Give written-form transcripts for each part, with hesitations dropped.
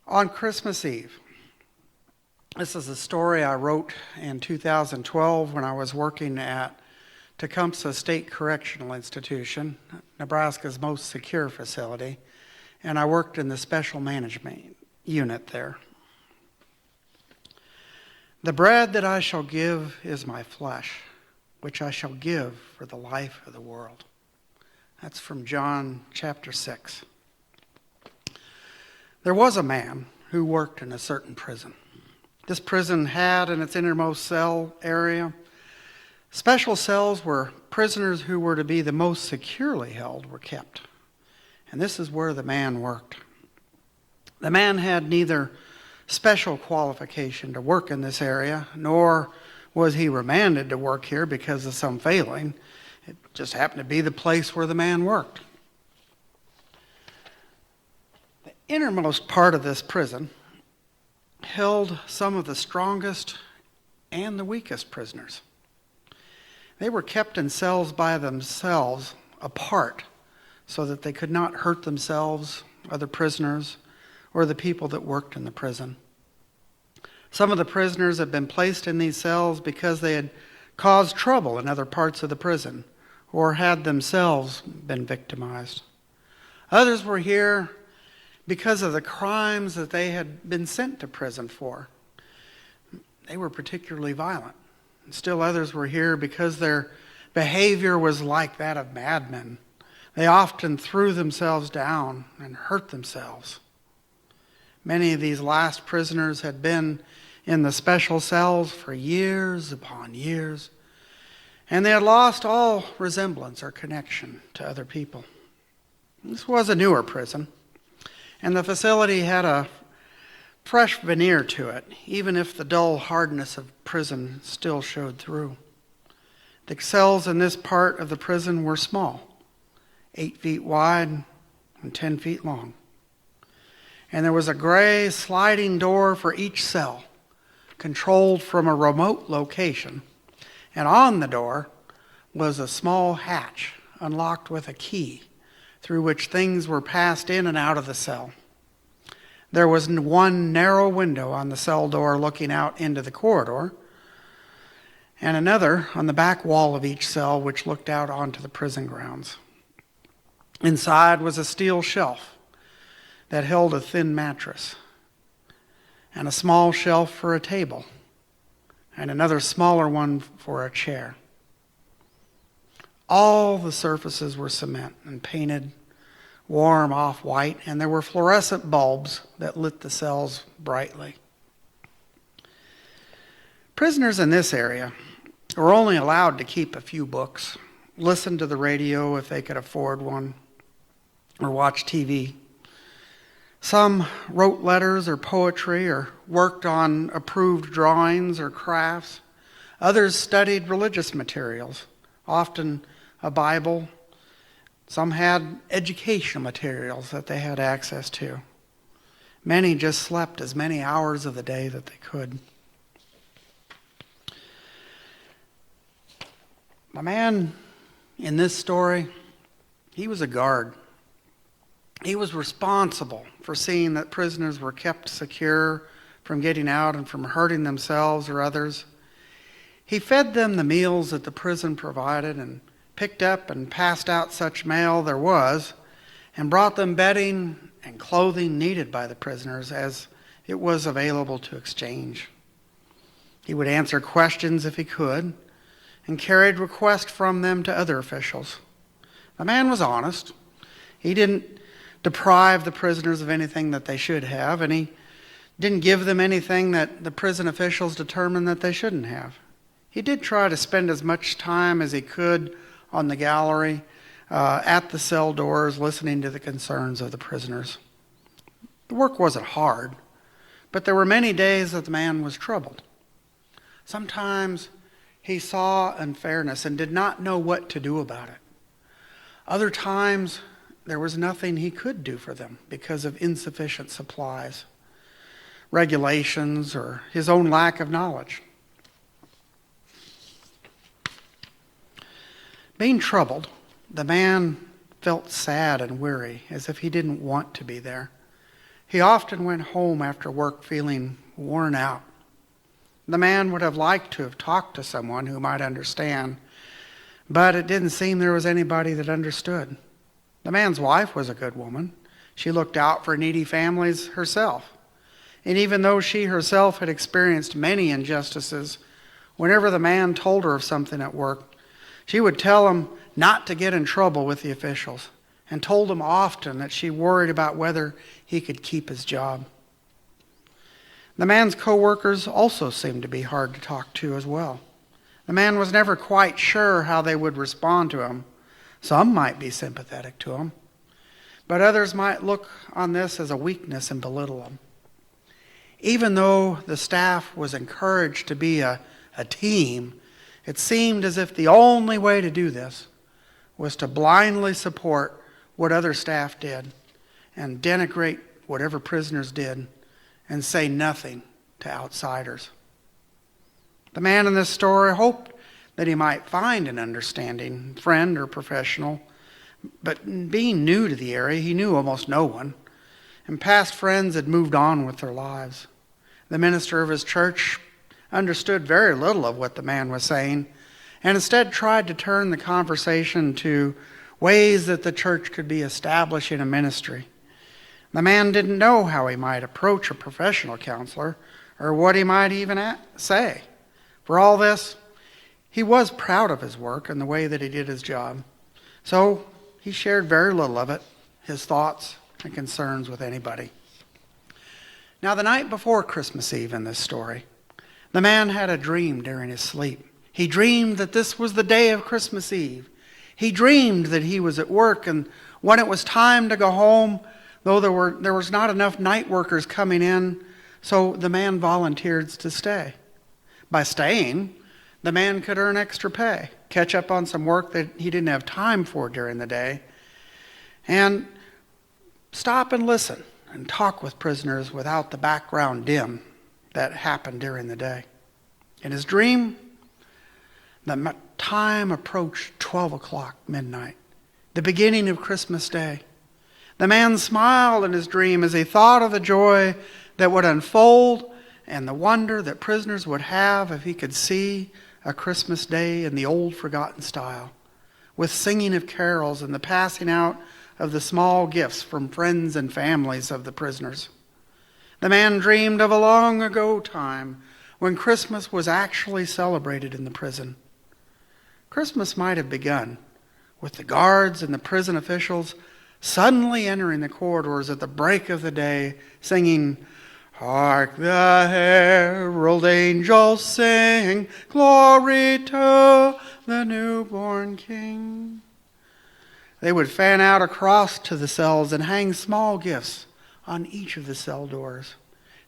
On Christmas Eve, this is a story I wrote in 2012 when I was working at Tecumseh State Correctional Institution, Nebraska's most secure facility, and I worked in the special management unit there. The bread that I shall give is my flesh, which I shall give for the life of the world. That's from John chapter 6. There was a man who worked in a certain prison. This prison had in its innermost cell area special cells where prisoners who were to be the most securely held were kept. And this is where the man worked. The man had neither special qualification to work in this area, nor was he remanded to work here because of some failing. It just happened to be the place where the man worked. The innermost part of this prison held some of the strongest and the weakest prisoners. They were kept in cells by themselves apart so that they could not hurt themselves, other prisoners, or the people that worked in the prison. Some of the prisoners had been placed in these cells because they had caused trouble in other parts of the prison or had themselves been victimized. Others were here because of the crimes that they had been sent to prison for. They were particularly violent. And still others were here because their behavior was like that of madmen. They often threw themselves down and hurt themselves. Many of these last prisoners had been in the special cells for years upon years, and they had lost all resemblance or connection to other people. This was a newer prison, and the facility had a fresh veneer to it, even if the dull hardness of prison still showed through. The cells in this part of the prison were small, 8 feet wide and 10 feet long. And there was a gray sliding door for each cell, controlled from a remote location. And on the door was a small hatch, unlocked with a key, through which things were passed in and out of the cell. There was one narrow window on the cell door looking out into the corridor, and another on the back wall of each cell which looked out onto the prison grounds. Inside was a steel shelf that held a thin mattress, and a small shelf for a table, and another smaller one for a chair. All the surfaces were cement and painted warm off-white, and there were fluorescent bulbs that lit the cells brightly. Prisoners in this area were only allowed to keep a few books, listen to the radio if they could afford one, or watch TV. Some wrote letters or poetry or worked on approved drawings or crafts. Others studied religious materials, often a Bible. Some had educational materials that they had access to. Many just slept as many hours of the day that they could. The man in this story, he was a guard. He was responsible for seeing that prisoners were kept secure from getting out and from hurting themselves or others. He fed them the meals that the prison provided and picked up and passed out such mail there was and brought them bedding and clothing needed by the prisoners as it was available to exchange. He would answer questions if he could and carried requests from them to other officials. The man was honest. He didn't deprive the prisoners of anything that they should have, and he didn't give them anything that the prison officials determined that they shouldn't have. He did try to spend as much time as he could on the gallery, at the cell doors, listening to the concerns of the prisoners. The work wasn't hard, but there were many days that the man was troubled. Sometimes he saw unfairness and did not know what to do about it. Other times, there was nothing he could do for them because of insufficient supplies, regulations, or his own lack of knowledge. Being troubled, the man felt sad and weary, as if he didn't want to be there. He often went home after work feeling worn out. The man would have liked to have talked to someone who might understand, but it didn't seem there was anybody that understood. The man's wife was a good woman. She looked out for needy families herself. And even though she herself had experienced many injustices, whenever the man told her of something at work, she would tell him not to get in trouble with the officials, and told him often that she worried about whether he could keep his job. The man's co-workers also seemed to be hard to talk to as well. The man was never quite sure how they would respond to him. Some might be sympathetic to him, but others might look on this as a weakness and belittle him. Even though the staff was encouraged to be a team, it seemed as if the only way to do this was to blindly support what other staff did and denigrate whatever prisoners did and say nothing to outsiders. The man in this story hoped that he might find an understanding friend or professional, but being new to the area, he knew almost no one, and past friends had moved on with their lives. The minister of his church understood very little of what the man was saying, and instead tried to turn the conversation to ways that the church could be establishing a ministry. The man didn't know how he might approach a professional counselor or what he might even say. For all this, he was proud of his work and the way that he did his job. So he shared very little of it, his thoughts and concerns, with anybody. Now, the night before Christmas Eve in this story, the man had a dream during his sleep. He dreamed that this was the day of Christmas Eve. He dreamed that he was at work, and when it was time to go home, though there was not enough night workers coming in, so the man volunteered to stay. By staying, the man could earn extra pay, catch up on some work that he didn't have time for during the day, and stop and listen and talk with prisoners without the background din that happened during the day. In his dream, the time approached 12 o'clock midnight, the beginning of Christmas Day. The man smiled in his dream as he thought of the joy that would unfold and the wonder that prisoners would have if he could see a Christmas Day in the old forgotten style, with singing of carols and the passing out of the small gifts from friends and families of the prisoners. The man dreamed of a long ago time when Christmas was actually celebrated in the prison. Christmas might have begun with the guards and the prison officials suddenly entering the corridors at the break of the day, singing, "Hark the herald angels sing, glory to the newborn King." They would fan out across to the cells and hang small gifts on each of the cell doors.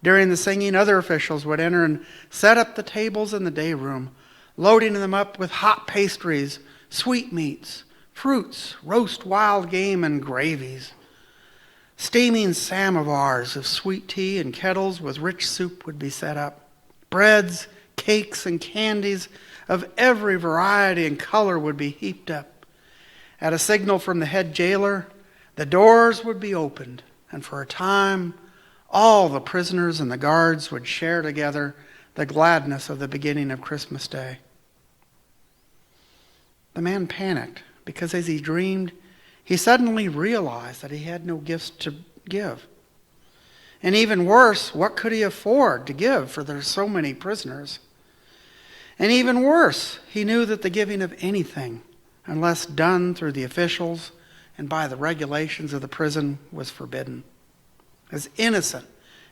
During the singing, other officials would enter and set up the tables in the day room, loading them up with hot pastries, sweetmeats, fruits, roast wild game, and gravies. Steaming samovars of sweet tea and kettles with rich soup would be set up. Breads, cakes, and candies of every variety and color would be heaped up. At a signal from the head jailer, the doors would be opened, and for a time, all the prisoners and the guards would share together the gladness of the beginning of Christmas Day. The man panicked because as he dreamed, he suddenly realized that he had no gifts to give. And even worse, what could he afford to give, for there's so many prisoners? And even worse, he knew that the giving of anything, unless done through the officials and by the regulations of the prison, was forbidden. As innocent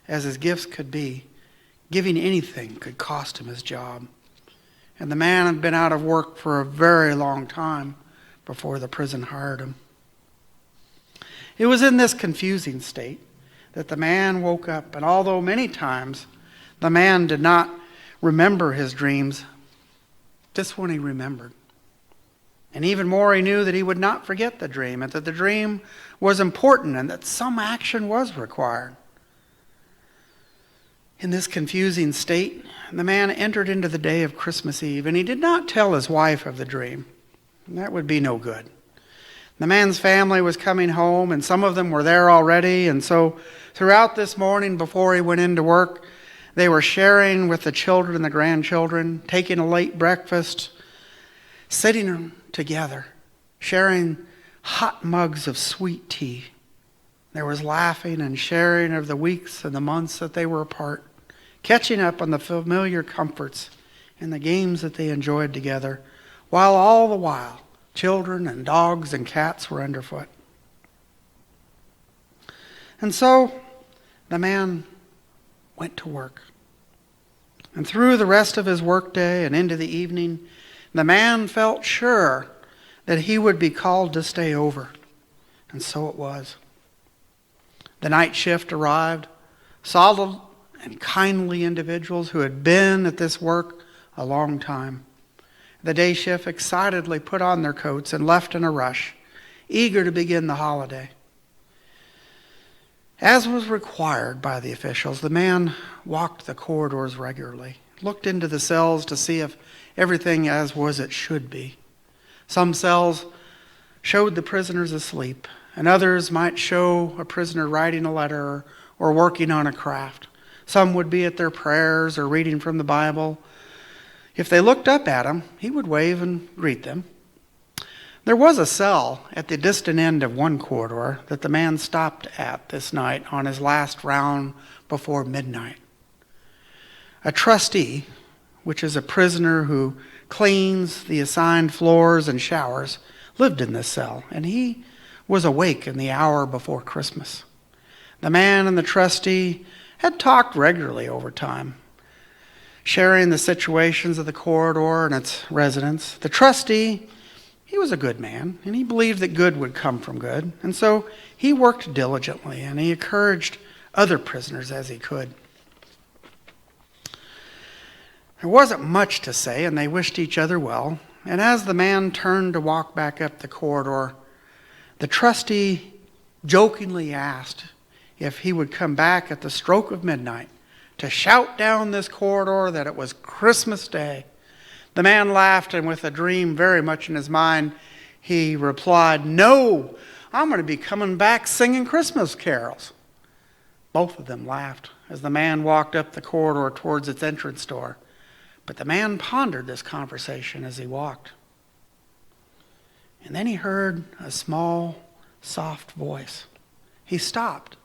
as his gifts could be, giving anything could cost him his job. And the man had been out of work for a very long time before the prison hired him. It was in this confusing state that the man woke up, and although many times the man did not remember his dreams, this one he remembered. And even more, he knew that he would not forget the dream, and that the dream was important, and that some action was required. In this confusing state, the man entered into the day of Christmas Eve, and he did not tell his wife of the dream. That would be no good. The man's family was coming home, and some of them were there already. And so throughout this morning before he went into work, they were sharing with the children and the grandchildren, taking a late breakfast, sitting together, sharing hot mugs of sweet tea. There was laughing and sharing of the weeks and the months that they were apart, catching up on the familiar comforts and the games that they enjoyed together, while all the while children and dogs and cats were underfoot. And so the man went to work. And through the rest of his workday and into the evening, the man felt sure that he would be called to stay over. And so it was. The night shift arrived, solid and kindly individuals who had been at this work a long time. The day shift excitedly put on their coats and left in a rush, eager to begin the holiday. As was required by the officials, the man walked the corridors regularly, looked into the cells to see if everything as was it should be. Some cells showed the prisoners asleep, and others might show a prisoner writing a letter or working on a craft. Some would be at their prayers or reading from the Bible. If they looked up at him, he would wave and greet them. There was a cell at the distant end of one corridor that the man stopped at this night on his last round before midnight. A trustee, which is a prisoner who cleans the assigned floors and showers, lived in this cell, and he was awake in the hour before Christmas. The man and the trustee had talked regularly over time, sharing the situations of the corridor and its residents. The trustee, he was a good man, and he believed that good would come from good. And so he worked diligently, and he encouraged other prisoners as he could. There wasn't much to say, and they wished each other well. And as the man turned to walk back up the corridor, the trustee jokingly asked if he would come back at the stroke of midnight to shout down this corridor that it was Christmas Day. The man laughed, and with a dream very much in his mind, he replied, "No, I'm going to be coming back singing Christmas carols." Both of them laughed as the man walked up the corridor towards its entrance door. But the man pondered this conversation as he walked. And then he heard a small, soft voice. He stopped,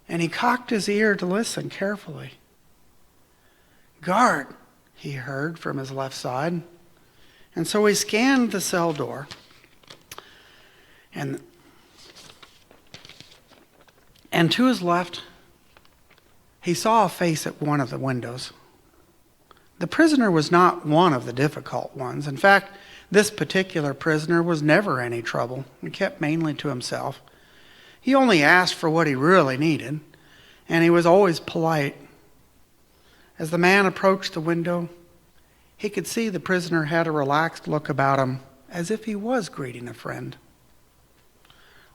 and he cocked his ear to listen carefully. "Guard," he heard from his left side. And so he scanned the cell door, and to his left, he saw a face at one of the windows. The prisoner was not one of the difficult ones. In fact, this particular prisoner was never any trouble and kept mainly to himself. He only asked for what he really needed, and he was always polite. As the man approached the window, he could see the prisoner had a relaxed look about him, as if he was greeting a friend.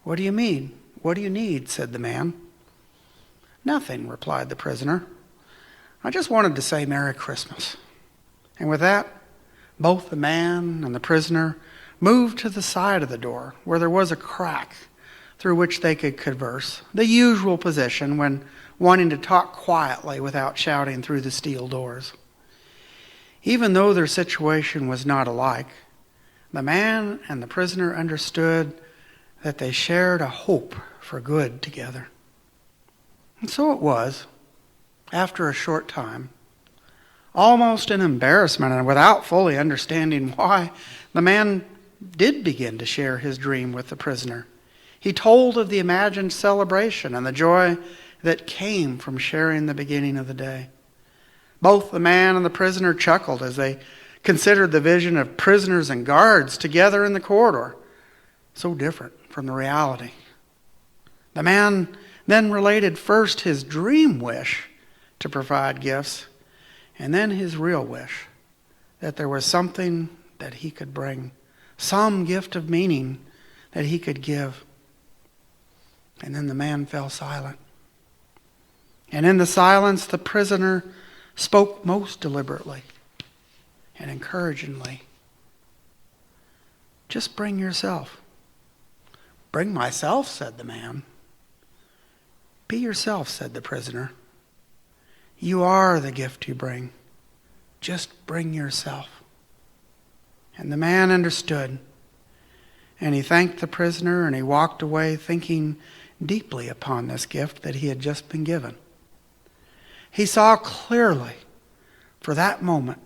"What do you mean? What do you need?" said the man. "Nothing," replied the prisoner. "I just wanted to say Merry Christmas." And with that, both the man and the prisoner moved to the side of the door, where there was a crack through which they could converse, the usual position when wanting to talk quietly without shouting through the steel doors. Even though their situation was not alike, the man and the prisoner understood that they shared a hope for good together. And so it was, after a short time, almost in embarrassment and without fully understanding why, the man did begin to share his dream with the prisoner. He told of the imagined celebration and the joy that came from sharing the beginning of the day. Both the man and the prisoner chuckled as they considered the vision of prisoners and guards together in the corridor, so different from the reality. The man then related first his dream wish to provide gifts, and then his real wish that there was something that he could bring, some gift of meaning that he could give. And then the man fell silent. And in the silence, the prisoner spoke most deliberately and encouragingly. "Just bring yourself. "Bring myself," said the man. "Be yourself," said the prisoner. "You are the gift you bring. Just bring yourself." And the man understood. And he thanked the prisoner, and he walked away thinking deeply upon this gift that he had just been given. He saw clearly for that moment,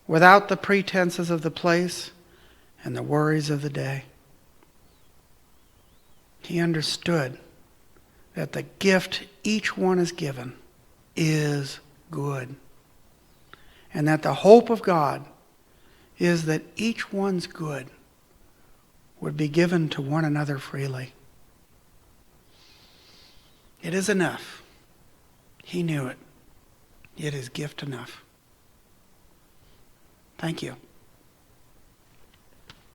without the pretenses of the place and the worries of the day. He understood that the gift each one is given is good. And that the hope of God is that each one's good would be given to one another freely. It is enough. He knew it. It is gift enough. Thank you.